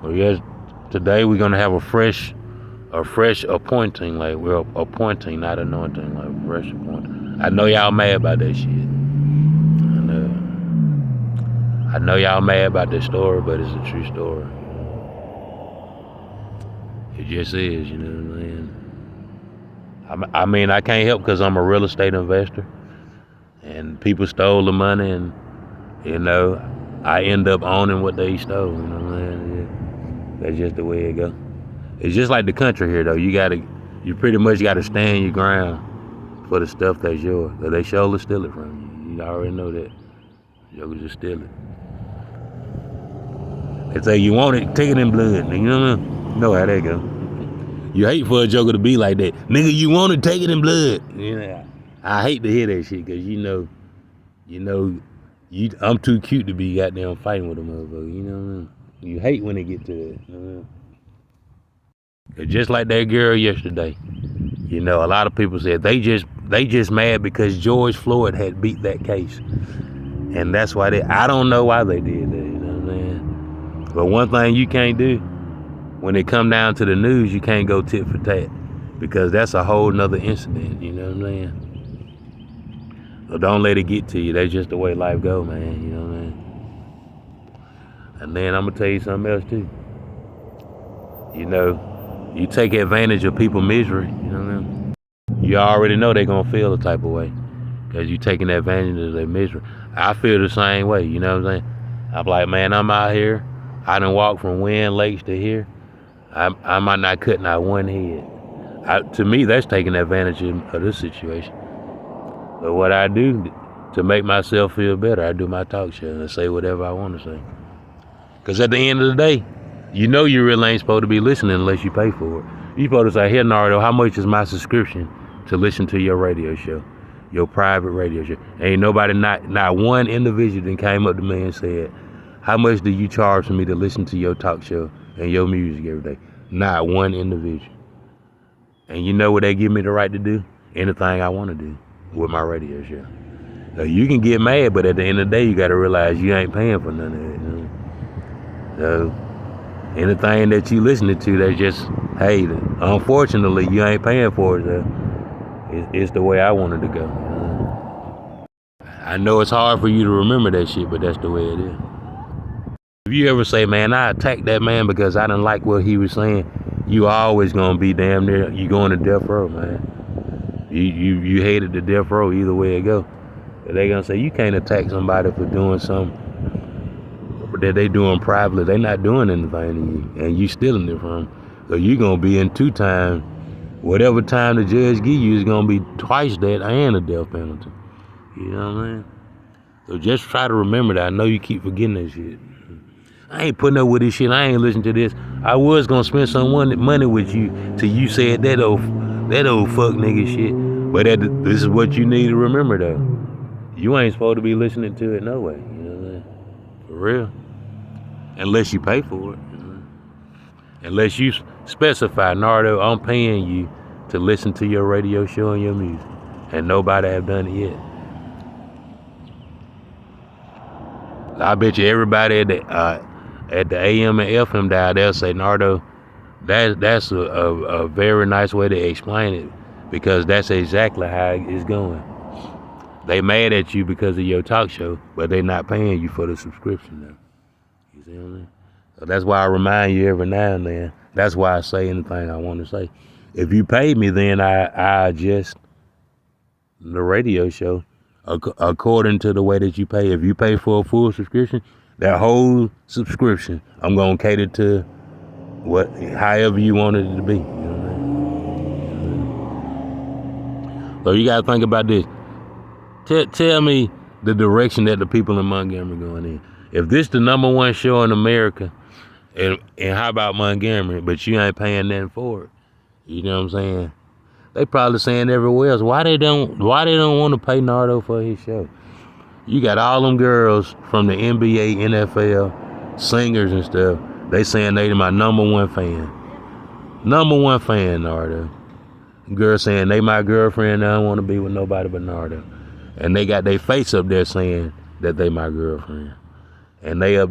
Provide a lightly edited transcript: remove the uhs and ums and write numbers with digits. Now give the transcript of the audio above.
Well, yes, today we're gonna have a fresh appointing. Like we're appointing, not anointing. Like fresh appointing. I know y'all mad about that shit. And, I know y'all mad about this story, but it's a true story. It just is, you know what I'm saying? I mean, I can't help because I'm a real estate investor, and people stole the money, and you know, I end up owning what they stole. You know what I'm saying? Yeah. That's just the way it goes. It's just like the country here, though. You pretty much gotta stand your ground for the stuff that's yours. Cause they sure will steal it from you. You already know that. Jokers just steal it. They say you want it, take it in blood. You know how that go. You hate for a joker to be like that. Nigga, you want it, take it in blood. You know, I hate to hear that shit, cause I'm too cute to be goddamn fighting with a motherfucker. You know what I mean? You hate when they get to that. You know? Just like that girl yesterday. You know, a lot of people said they just mad because George Floyd had beat that case. And that's why I don't know why they did that, you know what I'm saying? But one thing you can't do, when it come down to the news, you can't go tit for tat. Because that's a whole nother incident, you know what I'm saying? So don't let it get to you. That's just the way life go, man, you know what I mean? And then I'm gonna tell you something else too. You know, you take advantage of people's misery, you know what I mean? You already know they're gonna feel the type of way. Cause you taking advantage of their misery. I feel the same way, you know what I'm saying? I'm like, man, I'm out here. I done walked from Wind Lakes to here. I might not cut not one head. To me, that's taking advantage of this situation. But what I do to make myself feel better, I do my talk show and say whatever I want to say. Cause at the end of the day, you know you really ain't supposed to be listening unless you pay for it. You supposed to say, here, Nardo, how much is my subscription to listen to your radio show? Your private radio show. Ain't nobody, not one individual that came up to me and said, how much do you charge for me to listen to your talk show and your music every day? Not one individual. And you know what they give me the right to do? Anything I want to do with my radio show. So you can get mad, but at the end of the day, you got to realize you ain't paying for none of it. You know? So anything that you listening to, that's just, hey, unfortunately, you ain't paying for it. So it's the way I wanted to go. I know it's hard for you to remember that shit, but that's the way it is. If you ever say, man, I attacked that man because I didn't like what he was saying, you always gonna be damn near, you going to death row, man. You hated the death row either way it go. But they gonna say, you can't attack somebody for doing something that they doing privately. They not doing anything to you, and you stealing it from them. So you gonna be in 2 times. Whatever time the judge give you is gonna be twice that and a death penalty. You know what I mean? So just try to remember that. I know you keep forgetting that shit. I ain't putting up with this shit. I ain't listening to this. I was gonna spend some money with you till you said that old fuck nigga shit. But this is what you need to remember though. You ain't supposed to be listening to it no way. You know what I mean? For real. Unless you pay for it. You know? Unless you specify, Nardo, I'm paying you to listen to your radio show and your music. And nobody have done it yet. I bet you everybody at the AM and FM dial, they'll say, Nardo, that's a very nice way to explain it, because that's exactly how it's going. They mad at you because of your talk show, but they not paying you for the subscription now. You see what I mean? So that's why I remind you every now and then. That's why I say anything I want to say. If you pay me, then I adjust the radio show according to the way that you pay. If you pay for a full subscription, that whole subscription, I'm gonna cater to however you want it to be. You know what I mean? So you gotta think about this. Tell me the direction that the people in Montgomery going in. If this the #1 show in America, and how about Montgomery, but you ain't paying nothing for it, you know what I'm saying? They probably saying everywhere else, why they don't want to pay Nardo for his show? You got all them girls from the NBA, NFL, singers and stuff. They saying they my #1 fan. #1 fan, Nardo. Girls saying they my girlfriend, I don't want to be with nobody but Nardo. And they got their face up there saying that they my girlfriend. And they up